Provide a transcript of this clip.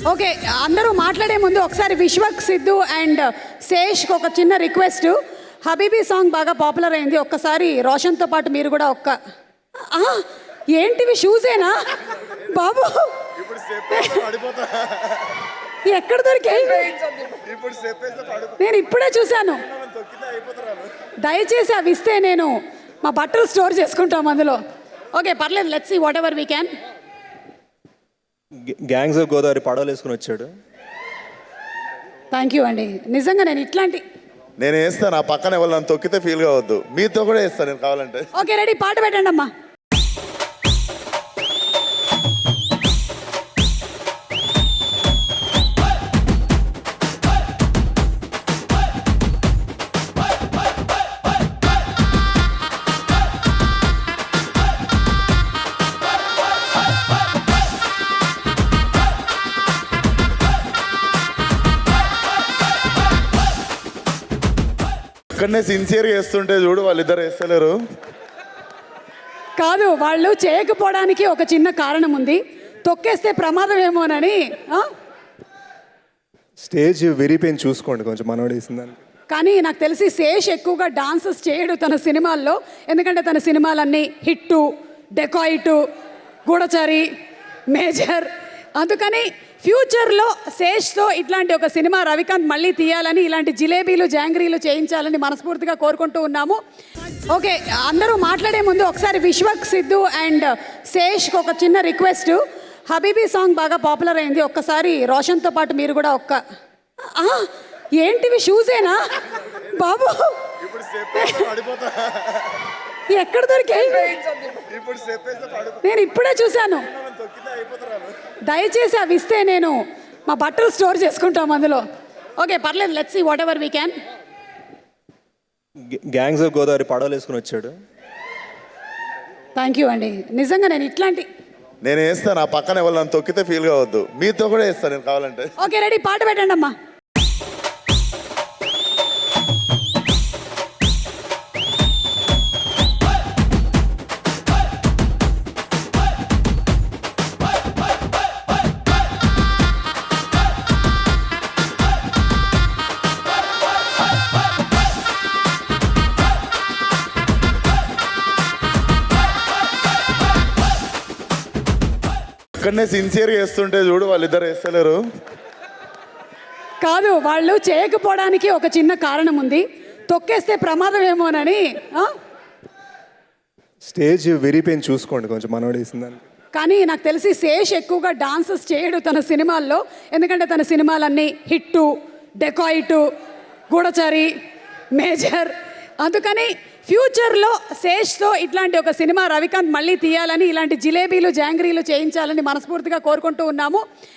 Okay, అందరూ మాట్లాడే ముందు ఒకసారి విశ్వక్, సిద్ధు అండ్ శేష్కి ఒక చిన్న రిక్వెస్ట్. హబీబీ సాంగ్ బాగా పాపులర్ అయింది, ఒక్కసారి రోషన్తో పాటు మీరు కూడా ఆ, ఏంటివి షూసేనా బాబు? ఎక్కడ దొరికాయి? నేను ఇప్పుడే చూశాను. దయచేసి అవి ఇస్తే నేను మా బట్టలు స్టోర్ చేసుకుంటాం అందులో. ఓకే, పర్లేదు, let's see whatever we can. Gangs of Godavari పడవలు వేసుకుని వచ్చాడు. థ్యాంక్ యూ అండి. నిజంగా నేను వేస్తాను, ఆ పక్కన ఎవరు నన్ను తొక్కితే ఫీల్ కావద్దు, మీతో కూడా వేస్తాను నేను కావాలంటే. ఓకే, రెడీ, పాట పెట్టండి అమ్మా. ఇక్కడనే సిన్సియర్గా వేస్తుంటే చూడు, వాళ్ళిద్దరు వేస్తలేరు. కాదు, వాళ్ళు చేయకపోవడానికి ఒక చిన్న కారణం ఉంది, తొక్కేస్తే ప్రమాదం ఏమోనని. స్టేజ్ విరిపోయింది, చూసుకోండి కొంచెం మనోడు వేసిందని. కానీ నాకు తెలిసి శేష్ ఎక్కువగా డాన్సెస్ చేయడు తన సినిమాల్లో, ఎందుకంటే తన సినిమాలన్నీ హిట్టు, డెకాయిటు, గూఢచారి, మేజర్. అందుకని ఫ్యూచర్లో శేష్తో ఇట్లాంటి ఒక సినిమా రవికాంత్ మళ్ళీ తీయాలని, ఇలాంటి జిలేబీలు జాంగ్రీలు చేయించాలని మనస్ఫూర్తిగా కోరుకుంటూ ఉన్నాము. ఓకే, అందరూ మాట్లాడే ముందు ఒకసారి విశ్వక్, సిద్ధు అండ్ శేష్కి ఒక చిన్న రిక్వెస్ట్. హబీబీ సాంగ్ బాగా పాపులర్ అయింది, ఒక్కసారి రోషన్తో పాటు మీరు కూడా ఆ, ఏంటివి షూసేనా బాబు? ఎక్కడ దొరికాయి? నేను ఇప్పుడే చూశాను. దయచేసి అవి ఇస్తే నేను మా బట్టలు స్టోర్ చేసుకుంటాం అందులో. ఓకే, పర్లేదు, let's see whatever we can. Gangs of Godavari పడవలు వేసుకుని వచ్చాడు. థ్యాంక్ యూ అండి. నిజంగా నేను వేస్తాను, ఆ పక్కన ఎవరు నన్ను తొక్కితే ఫీల్ కావద్దు, మీతో కూడా వేస్తాను నేను కావాలంటే. ఓకే, రెడీ, పాట పెట్టండి అమ్మా. ఇక్కడనే సిన్సియర్గా వేస్తుంటే చూడు, వాళ్ళిద్దరు వేస్తలేరు. కాదు, వాళ్ళు చేయకపోవడానికి ఒక చిన్న కారణం ఉంది, తొక్కేస్తే ప్రమాదం ఏమోనని. స్టేజ్ విరిపోయింది, చూసుకోండి కొంచెం మనోడు వేసిందని. కానీ నాకు తెలిసి శేష్ ఎక్కువగా డాన్సెస్ చేయడు తన సినిమాల్లో, ఎందుకంటే తన సినిమాలన్నీ హిట్టు, డెకాయిటు, గూఢచారి, మేజర్. అందుకని ఫ్యూచర్లో శేష్తో ఇట్లాంటి ఒక సినిమా రవికాంత్ మళ్ళీ తీయాలని, ఇలాంటి జిలేబీలు జాంగ్రీలు చేయించాలని మనస్ఫూర్తిగా కోరుకుంటూ ఉన్నాము.